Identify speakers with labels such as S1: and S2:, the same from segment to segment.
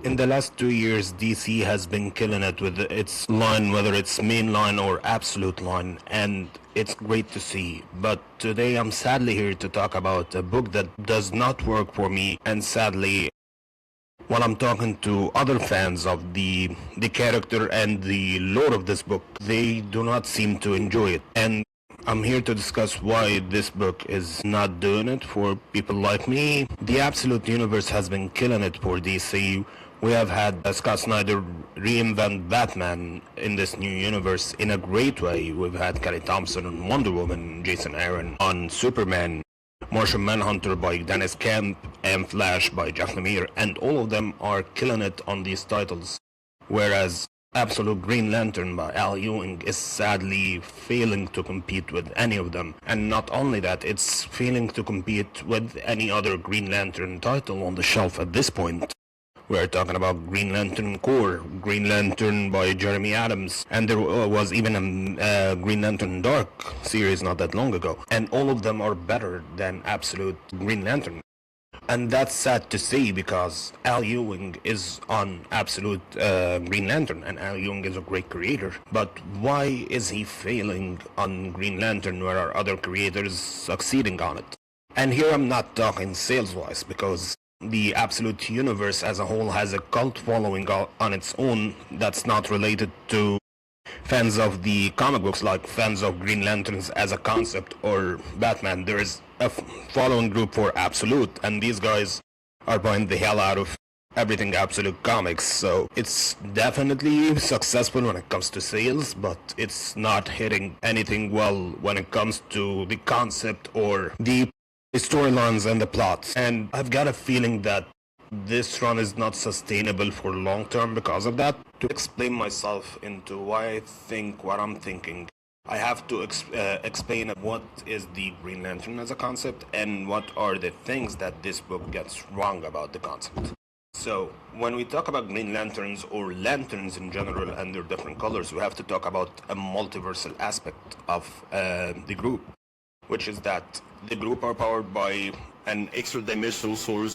S1: In the last 2 years, DC has been killing it with its line, whether it's main line or absolute line, and it's great to see. But today I'm sadly here to talk about a book that does not work for me, and sadly, while I'm talking to other fans of the character and the lore of this book, they do not seem to enjoy it. And I'm here to discuss why this book is not doing it for people like me. The Absolute Universe has been killing it for DC. We have had Scott Snyder reinvent Batman in this new universe in a great way. We've had Kelly Thompson on Wonder Woman, Jason Aaron on Superman, Martian Manhunter by Dennis Kemp, and Flash by Jeff Lemire, and all of them are killing it on these titles. Whereas Absolute Green Lantern by Al Ewing is sadly failing to compete with any of them. And not only that, it's failing to compete with any other Green Lantern title on the shelf at this point. We're talking about Green Lantern Corps, Green Lantern by Jeremy Adams, and there was even a Green Lantern Dark series not that long ago. And all of them are better than Absolute Green Lantern. And that's sad to see because Al Ewing is on Absolute Green Lantern, and Al Ewing is a great creator. But why is he failing on Green Lantern where are other creators succeeding on it? And here I'm not talking sales-wise, because the Absolute Universe as a whole has a cult following on its own that's not related to fans of the comic books, like fans of Green Lanterns as a concept or Batman. There is a following group for Absolute, and these guys are buying the hell out of everything Absolute Comics. So it's definitely successful when it comes to sales, but it's not hitting anything well when it comes to the concept or the storylines and the plots. And I've got a feeling that this run is not sustainable for long term because of that. To explain myself into why I think what I'm thinking, I have to explain what is the Green Lantern as a concept and what are the things that this book gets wrong about the concept. So, when we talk about Green Lanterns or lanterns in general and their different colors, we have to talk about a multiversal aspect of the group, which is that the group are powered by an extra-dimensional source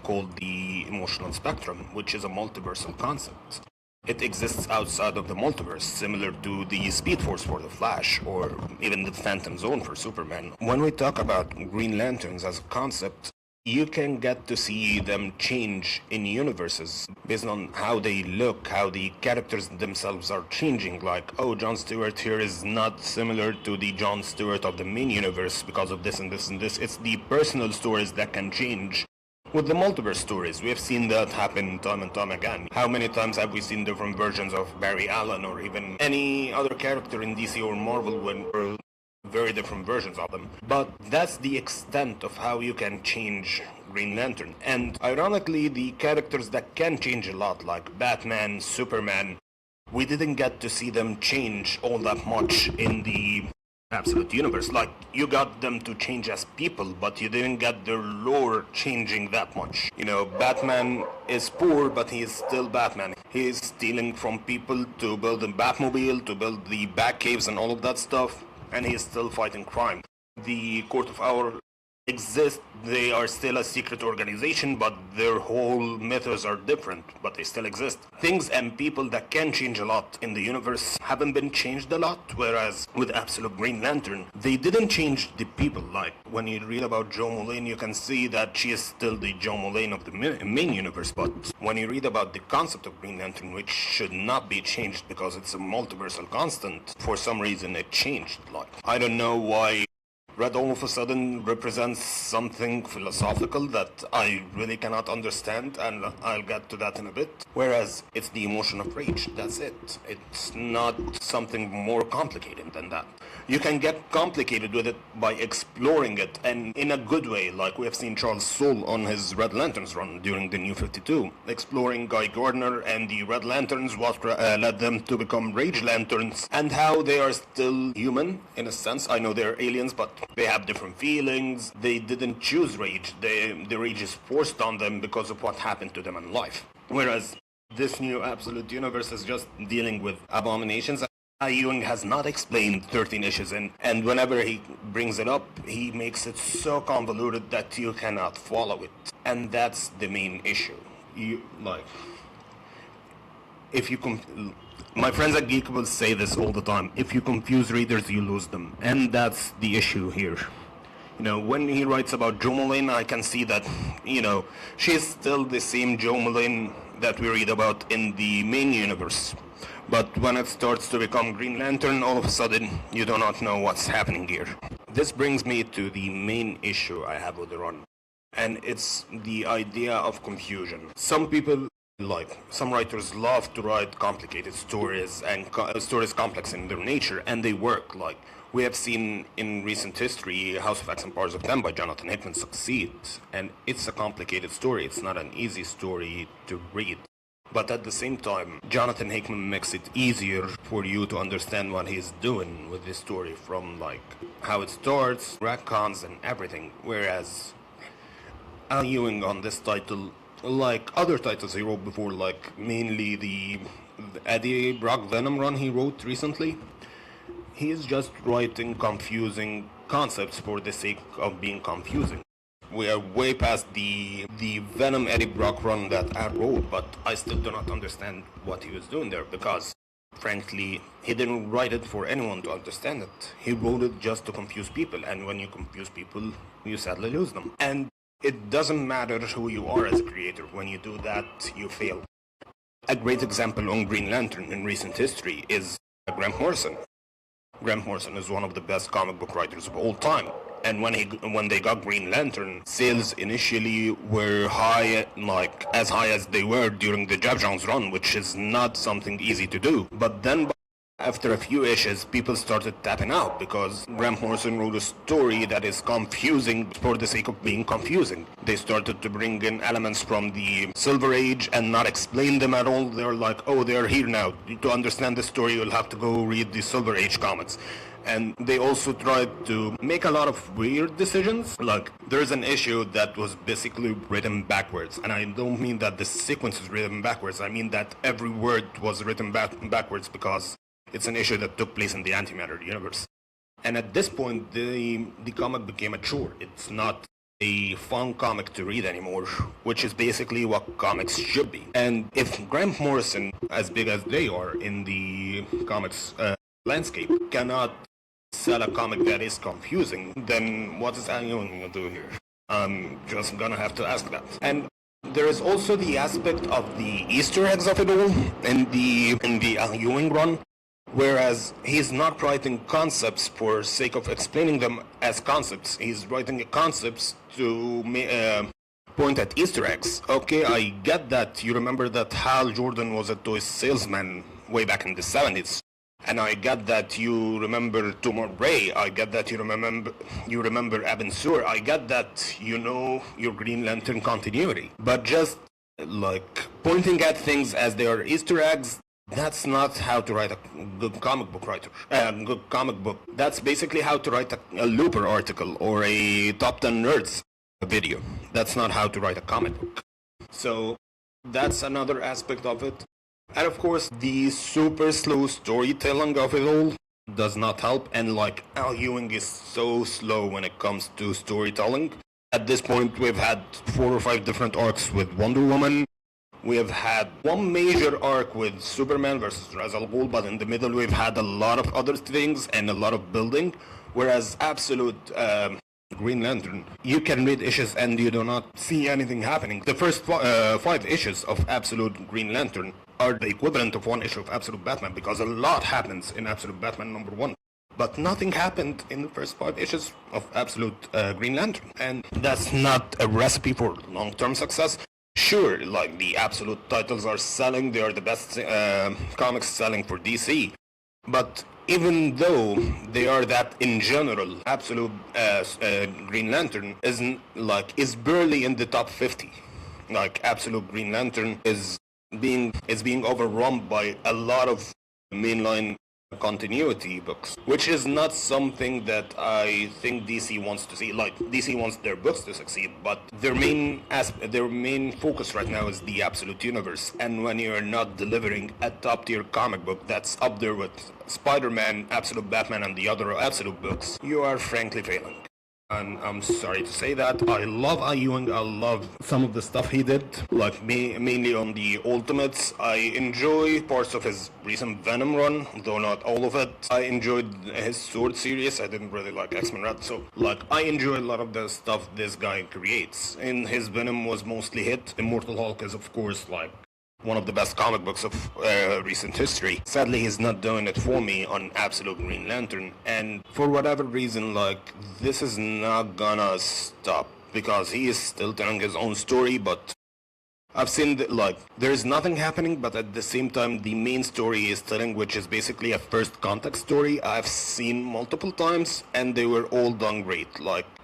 S1: called the emotional spectrum, which is a multiversal concept. It exists outside of the multiverse, similar to the Speed Force for the Flash, or even the Phantom Zone for Superman. When we talk about Green Lanterns as a concept, you can get to see them change in universes based on how they look, how the characters themselves are changing. Like, oh, Jon Stewart here is not similar to the Jon Stewart of the main universe because of this and this and this. It's the personal stories that can change. With the multiverse stories, we have seen that happen time and time again. How many times have we seen different versions of Barry Allen or even any other character in DC or Marvel when very different versions of them? But that's the extent of how you can change Green Lantern. And ironically, the characters that can change a lot, like Batman, Superman, we didn't get to see them change all that much in the Absolute Universe. Like, you got them to change as people, but you didn't get their lore changing that much. You know, Batman is poor, but he is still Batman. He is stealing from people to build a Batmobile, to build the Batcaves and all of that stuff, and he is still fighting crime. The Court of Owls exist, they are still a secret organization, but their whole methods are different, but they still exist. Things and people that can change a lot in the universe haven't been changed a lot, whereas with Absolute Green Lantern, they didn't change the people. Like, when you read about Jo Mullein, you can see that she is still the Jo Mullein of the main universe, but when you read about the concept of Green Lantern, which should not be changed because it's a multiversal constant, for some reason it changed. Like, I don't know why Red all of a sudden represents something philosophical that I really cannot understand, and I'll get to that in a bit. Whereas it's the emotion of rage, that's it. It's not something more complicated than that. You can get complicated with it by exploring it, and in a good way, like we have seen Charles Soule on his Red Lanterns run during the New 52, exploring Guy Gardner and the Red Lanterns, what led them to become Rage Lanterns, and how they are still human, in a sense. I know they're aliens, but they have different feelings. They didn't choose rage. The rage is forced on them because of what happened to them in life. Whereas this new Absolute Universe is just dealing with abominations. Ewing has not explained 13 issues in, and whenever he brings it up, he makes it so convoluted that you cannot follow it. And that's the main issue. you like if you my friends at Geekable say this all the time. If you confuse readers, you lose them, and that's the issue here. When he writes about Jo Malone, I can see that, she's still the same Jo Malone that we read about in the main universe. But when it starts to become Green Lantern, all of a sudden, you do not know what's happening here. This brings me to the main issue I have with the run, and it's the idea of confusion. Some people, some writers, love to write complicated stories, and stories complex in their nature, and they work. We have seen in recent history House of X and Powers of 10 by Jonathan Hickman succeed, and it's a complicated story. It's not an easy story to read. But at the same time, Jonathan Hickman makes it easier for you to understand what he's doing with this story, from how it starts, retcons, and everything. Whereas Al Ewing on this title, like other titles he wrote before, mainly the Eddie Brock Venom run he wrote recently, he is just writing confusing concepts for the sake of being confusing. We are way past the Venom Eddie Brock run that I wrote, but I still do not understand what he was doing there, because frankly, he didn't write it for anyone to understand it. He wrote it just to confuse people, and when you confuse people, you sadly lose them. And it doesn't matter who you are as a creator. When you do that, you fail. A great example on Green Lantern in recent history is Grant Morrison. Grant Morrison is one of the best comic book writers of all time. And when they got Green Lantern, sales initially were high, as high as they were during the Geoff Johns run, which is not something easy to do. But then, after a few issues, people started tapping out, because Grant Morrison wrote a story that is confusing for the sake of being confusing. They started to bring in elements from the Silver Age and not explain them at all. They're like, oh, they're here now. To understand the story, you'll have to go read the Silver Age comics. And they also tried to make a lot of weird decisions. There's an issue that was basically written backwards. And I don't mean that the sequence is written backwards. I mean that every word was written backwards, because it's an issue that took place in the Antimatter universe. And at this point, the comic became a chore. It's not a fun comic to read anymore, which is basically what comics should be. And if Grant Morrison, as big as they are in the comics landscape, cannot sell a comic that is confusing, then what is Al Ewing going to do here? I'm just gonna have to ask that. And there is also the aspect of the Easter eggs of it all in the Al Ewing run, whereas he's not writing concepts for sake of explaining them as concepts. He's writing concepts to point at Easter eggs. Okay, I get that you remember that Hal Jordan was a toy salesman way back in the 70s. And I get that you remember Tomar Bray. I get that you remember Abin Sur. I get that you know your Green Lantern continuity. But just pointing at things as they are Easter eggs, that's not how to write a good comic book writer. Good comic book. That's basically how to write a Looper article or a Top 10 Nerds video. That's not how to write a comic book. So that's another aspect of it. And of course, the super slow storytelling of it all does not help. And Al Ewing is so slow when it comes to storytelling. At this point, we've had 4 or 5 different arcs with Wonder Woman. We have had one major arc with Superman versus Ra's al Ghul, but in the middle we've had a lot of other things and a lot of building. Whereas Absolute Green Lantern, you can read issues and you do not see anything happening. The first 5 issues of Absolute Green Lantern are the equivalent of 1 issue of Absolute Batman, because a lot happens in Absolute Batman #1. But nothing happened in the first 5 issues of Absolute Green Lantern. And that's not a recipe for long-term success. Sure, the Absolute titles are selling, they are the best comics selling for DC. But even though they are that in general, Absolute Green Lantern is barely in the top 50. Absolute Green Lantern is being overrun by a lot of mainline continuity books, which is not something that I think DC wants to see. DC wants their books to succeed, but their main focus right now is the Absolute Universe. And when you're not delivering a top tier comic book that's up there with Spider-Man, Absolute Batman, and the other Absolute books, you are frankly failing. And I'm sorry to say that. I love Ai Ewing. I love some of the stuff he did, like mainly on the Ultimates. I enjoy parts of his recent Venom run, though not all of it. I enjoyed his Sword series. I didn't really like X-Men Red, so I enjoy a lot of the stuff this guy creates. And his Venom was mostly hit. Immortal Hulk is, of course, one of the best comic books of recent history. Sadly, he's not doing it for me on Absolute Green Lantern, and for whatever reason, this is not gonna stop, because he is still telling his own story, but I've seen that, there's nothing happening, but at the same time, the main story is telling, which is basically a first contact story I've seen multiple times, and they were all done great.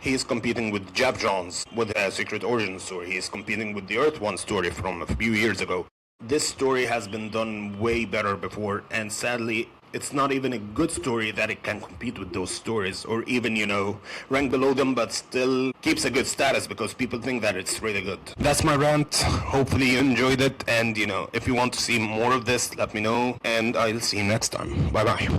S1: He's competing with Jeff Johns with a Secret Origin story. He's competing with the Earth One story from a few years ago. This story has been done way better before, and sadly, it's not even a good story that it can compete with those stories, or even, rank below them, but still keeps a good status because people think that it's really good. That's my rant. Hopefully you enjoyed it, and, if you want to see more of this, let me know, and I'll see you next time. Bye-bye.